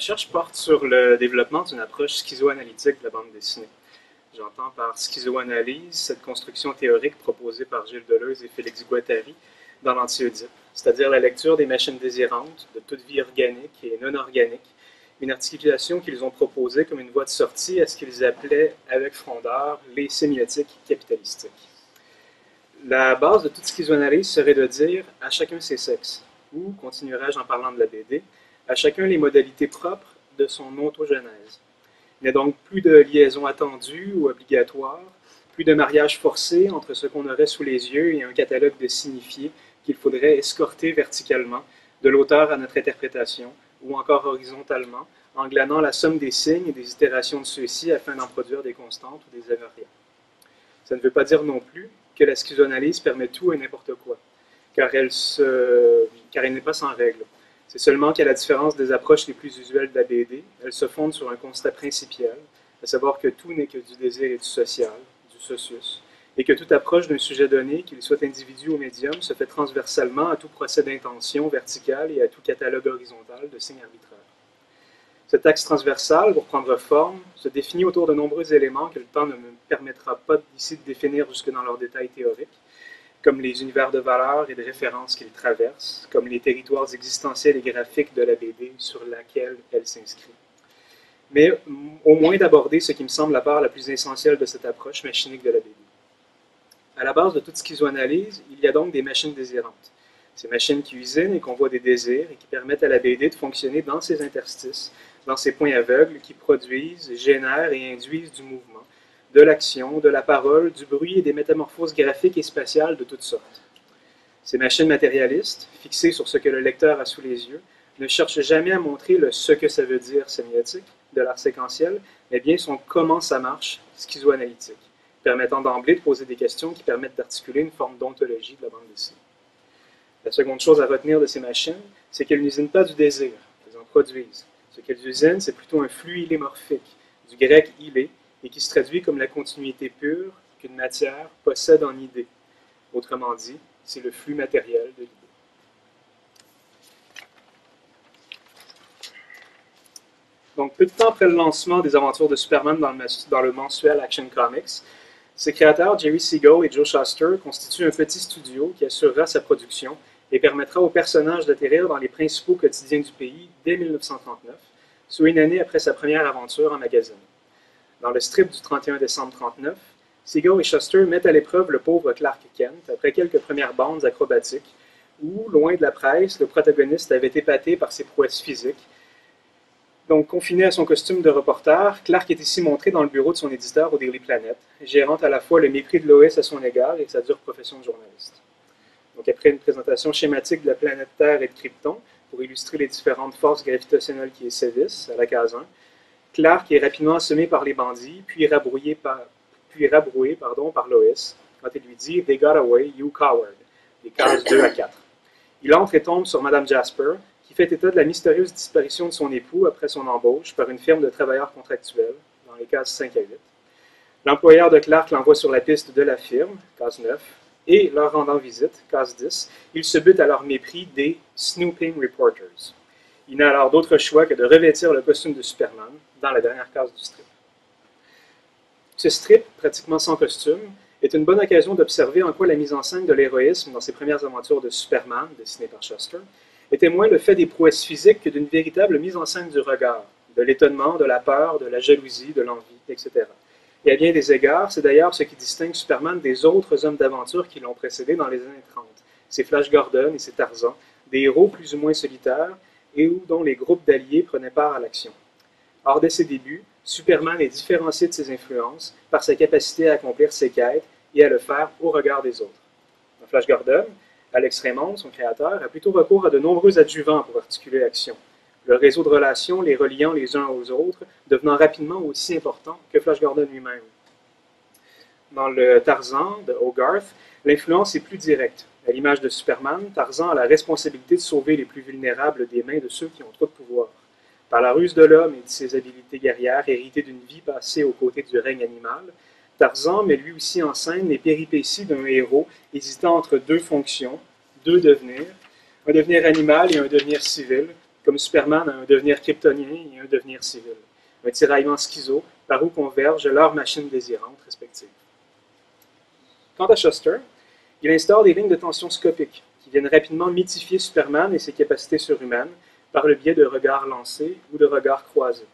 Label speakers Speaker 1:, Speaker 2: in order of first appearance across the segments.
Speaker 1: recherche porte sur le développement d'une approche schizoanalytique de la bande dessinée. J'entends par schizoanalyse cette construction théorique proposée par Gilles Deleuze et Félix Guattari dans l'Anti-Oedipe, c'est-à-dire la lecture des machines désirantes de toute vie organique et non organique, une articulation qu'ils ont proposée comme une voie de sortie à ce qu'ils appelaient, avec frondeur, les sémiotiques capitalistiques. La base de toute schizoanalyse serait de dire « à chacun ses sexes », ou, continuerai-je en parlant de la BD, à chacun les modalités propres de son ontogenèse. Il n'y a donc plus de liaison attendue ou obligatoire, plus de mariage forcé entre ce qu'on aurait sous les yeux et un catalogue de signifiés qu'il faudrait escorter verticalement, de l'auteur à notre interprétation, ou encore horizontalement, en glanant la somme des signes et des itérations de ceux-ci afin d'en produire des constantes ou des invariants. Ça ne veut pas dire non plus que la schizoanalyse permet tout et n'importe quoi, car elle n'est pas sans règle. C'est seulement qu'à la différence des approches les plus usuelles de la BD, elle se fonde sur un constat principiel, à savoir que tout n'est que du désir et du social, du socius, et que toute approche d'un sujet donné, qu'il soit individu ou médium, se fait transversalement à tout procès d'intention vertical et à tout catalogue horizontal de signes arbitraires. Cet axe transversal, pour prendre forme, se définit autour de nombreux éléments que le temps ne me permettra pas ici de définir jusque dans leurs détails théoriques, comme les univers de valeurs et de références qu'ils traversent, comme les territoires existentiels et graphiques de la BD sur laquelle elle s'inscrit. Mais au moins d'aborder ce qui me semble la part la plus essentielle de cette approche machinique de la BD. À la base de toute schizoanalyse, il y a donc des machines désirantes. Ces machines qui usinent et convoient des désirs et qui permettent à la BD de fonctionner dans ses interstices, dans ces points aveugles qui produisent, génèrent et induisent du mouvement, de l'action, de la parole, du bruit et des métamorphoses graphiques et spatiales de toutes sortes. Ces machines matérialistes, fixées sur ce que le lecteur a sous les yeux, ne cherchent jamais à montrer le ce que ça veut dire sémiotique de l'art séquentiel, mais bien son comment ça marche schizoanalytique, permettant d'emblée de poser des questions qui permettent d'articuler une forme d'ontologie de la bande dessinée. La seconde chose à retenir de ces machines, c'est qu'elles n'usinent pas du désir, elles en produisent. Ce qu'elles usinent, c'est plutôt un flux illémorphique, du grec ilé, et qui se traduit comme la continuité pure qu'une matière possède en idée. Autrement dit, c'est le flux matériel de l'idée. Donc, peu de temps après le lancement des aventures de Superman dans le mensuel Action Comics, ses créateurs, Jerry Siegel et Joe Shuster, constituent un petit studio qui assurera sa production et permettra au personnage d'atterrir dans les principaux quotidiens du pays dès 1939, soit une année après sa première aventure en magazine. Dans le strip du 31 décembre 1939, Siegel et Shuster mettent à l'épreuve le pauvre Clark Kent après quelques premières bandes acrobatiques où, loin de la presse, le protagoniste avait épaté par ses prouesses physiques. Donc, confiné à son costume de reporter, Clark est ici montré dans le bureau de son éditeur au Daily Planet, gérant à la fois le mépris de Lois à son égard et sa dure profession de journaliste. Donc, après une présentation schématique de la planète Terre et de Krypton, pour illustrer les différentes forces gravitationnelles qui y sévissent, à la case 1, Clark est rapidement assommé par les bandits, puis rabroué par Lois, quand il lui dit « They got away, you coward », les cases 2 à 4. Il entre et tombe sur Mme Jasper, qui fait état de la mystérieuse disparition de son époux après son embauche par une firme de travailleurs contractuels, dans les cases 5 à 8. L'employeur de Clark l'envoie sur la piste de la firme, case 9, et leur rendant visite, case 10, il se bute à leur mépris des « snooping reporters ». Il n'a alors d'autre choix que de revêtir le costume de Superman dans la dernière case du strip. Ce strip, pratiquement sans costume, est une bonne occasion d'observer en quoi la mise en scène de l'héroïsme dans ses premières aventures de Superman, dessinées par Shuster, était moins le fait des prouesses physiques que d'une véritable mise en scène du regard, de l'étonnement, de la peur, de la jalousie, de l'envie, etc. Et à bien des égards, c'est d'ailleurs ce qui distingue Superman des autres hommes d'aventure qui l'ont précédé dans les années 30, ses Flash Gordon et ses Tarzan, des héros plus ou moins solitaires, et dont les groupes d'alliés prenaient part à l'action. Hors de ses débuts, Superman est différencié de ses influences par sa capacité à accomplir ses quêtes et à le faire au regard des autres. Dans Flash Gordon, Alex Raymond, son créateur, a plutôt recours à de nombreux adjuvants pour articuler l'action, le réseau de relations les reliant les uns aux autres devenant rapidement aussi important que Flash Gordon lui-même. Dans le Tarzan de Hogarth, l'influence est plus directe. À l'image de Superman, Tarzan a la responsabilité de sauver les plus vulnérables des mains de ceux qui ont trop de pouvoir. Par la ruse de l'homme et de ses habiletés guerrières héritées d'une vie passée aux côtés du règne animal, Tarzan met lui aussi en scène les péripéties d'un héros hésitant entre deux fonctions, deux devenirs, un devenir animal et un devenir civil, comme Superman a un devenir kryptonien et un devenir civil, un tiraillement schizo par où convergent leurs machines désirantes respectives. Quant à Shuster, il instaure des lignes de tension scopiques qui viennent rapidement mythifier Superman et ses capacités surhumaines par le biais de regards lancés ou de regards croisés.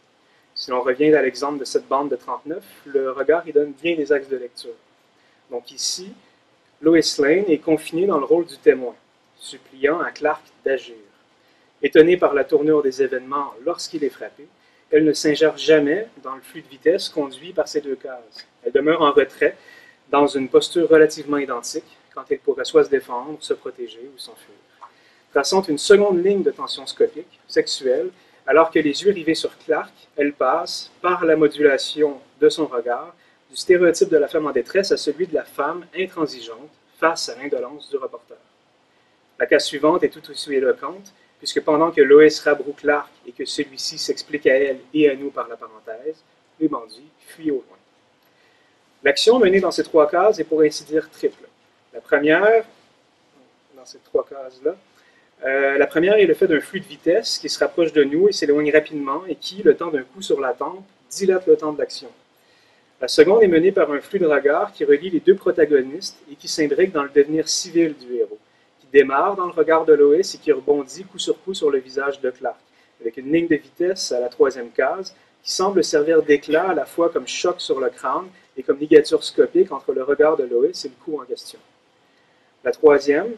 Speaker 1: Si l'on revient à l'exemple de cette bande de 39, le regard y donne bien des axes de lecture. Donc ici, Lois Lane est confinée dans le rôle du témoin, suppliant à Clark d'agir. Étonnée par la tournure des événements lorsqu'il est frappé, elle ne s'ingère jamais dans le flux de vitesse conduit par ces deux cases. Elle demeure en retrait, dans une posture relativement identique, quand elle pourrait soit se défendre, se protéger ou s'enfuir. Traçant une seconde ligne de tension scopique, sexuelle, alors que les yeux rivés sur Clark, elle passe, par la modulation de son regard, du stéréotype de la femme en détresse à celui de la femme intransigeante face à l'indolence du reporter. La case suivante est tout aussi éloquente, puisque pendant que Lois rabroue Clark et que celui-ci s'explique à elle et à nous par la parenthèse, les bandits fuient au loin. L'action menée dans ces trois cases est pour ainsi dire triple. La première, dans ces trois cases-là, la première est le fait d'un flux de vitesse qui se rapproche de nous et s'éloigne rapidement et qui, le temps d'un coup sur la tempe, dilate le temps de l'action. La seconde est menée par un flux de regard qui relie les deux protagonistes et qui s'imbrique dans le devenir civil du héros, qui démarre dans le regard de Lois et qui rebondit coup sur coup sur le visage de Clark, avec une ligne de vitesse à la troisième case qui semble servir d'éclat à la fois comme choc sur le crâne et comme ligature scopique entre le regard de Lois et le coup en question. La troisième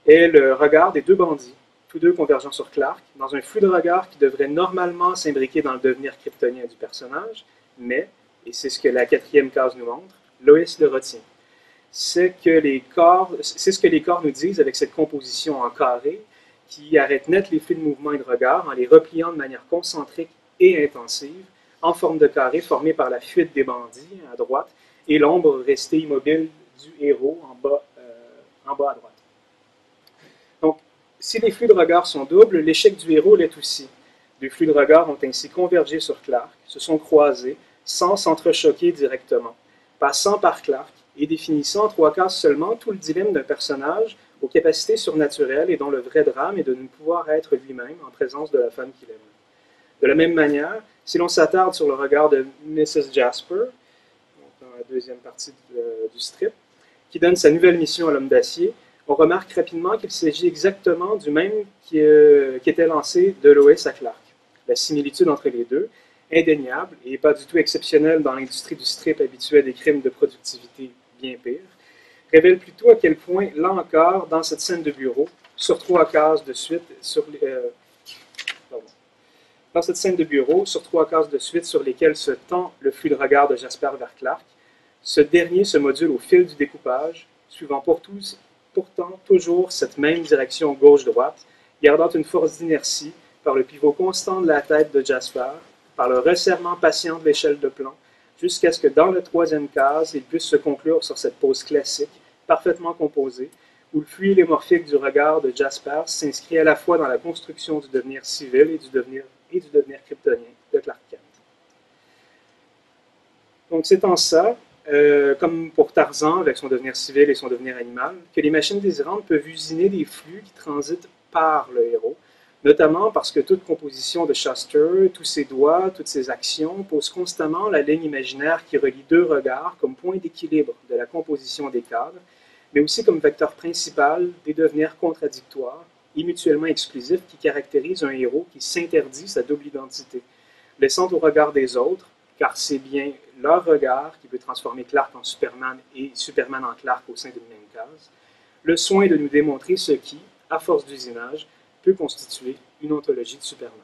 Speaker 1: est le regard des deux bandits, tous deux convergeant sur Clark, dans un flux de regard qui devrait normalement s'imbriquer dans le devenir kryptonien du personnage, mais, et c'est ce que la quatrième case nous montre, Lois le retient. C'est ce que les corps nous disent avec cette composition en carré qui arrête net les flux de mouvement et de regard en les repliant de manière concentrique et intensive, en forme de carré formé par la fuite des bandits à droite et l'ombre restée immobile du héros en bas à droite. Donc, si les flux de regard sont doubles, l'échec du héros l'est aussi. Les flux de regard ont ainsi convergé sur Clark, se sont croisés, sans s'entrechoquer directement, passant par Clark et définissant en trois cases seulement tout le dilemme d'un personnage aux capacités surnaturelles et dont le vrai drame est de ne pouvoir être lui-même en présence de la femme qu'il aime. De la même manière, si l'on s'attarde sur le regard de Mrs. Jasper, dans la deuxième partie du strip, qui donne sa nouvelle mission à l'homme d'acier, on remarque rapidement qu'il s'agit exactement du même qui était lancé de Lois à Clark. La similitude entre les deux, indéniable et pas du tout exceptionnelle dans l'industrie du strip habituée à des crimes de productivité bien pires, révèle plutôt à quel point, là encore, dans cette scène de bureau, sur trois cases de suite, sur lesquelles se tend le flux de regard de Jasper vers Clark, ce dernier se module au fil du découpage, suivant pourtant toujours cette même direction gauche-droite, gardant une force d'inertie par le pivot constant de la tête de Jasper, par le resserrement patient de l'échelle de plan, jusqu'à ce que dans la troisième case, il puisse se conclure sur cette pose classique, parfaitement composée, où le fluide hémorphique du regard de Jasper s'inscrit à la fois dans la construction du devenir civil et du devenir kryptonien de Clark Kent. Donc c'est en ça, comme pour Tarzan avec son devenir civil et son devenir animal, que les machines désirantes peuvent usiner des flux qui transitent par le héros, notamment parce que toute composition de Shuster, tous ses doigts, toutes ses actions posent constamment la ligne imaginaire qui relie deux regards comme point d'équilibre de la composition des cadres, mais aussi comme vecteur principal des devenirs contradictoires et mutuellement exclusifs qui caractérisent un héros qui s'interdit sa double identité, laissant au regard des autres, car c'est bien leur regard qui peut transformer Clark en Superman et Superman en Clark au sein d'une même case, le soin de nous démontrer ce qui, à force d'usinage, peut constituer une ontologie de Superman.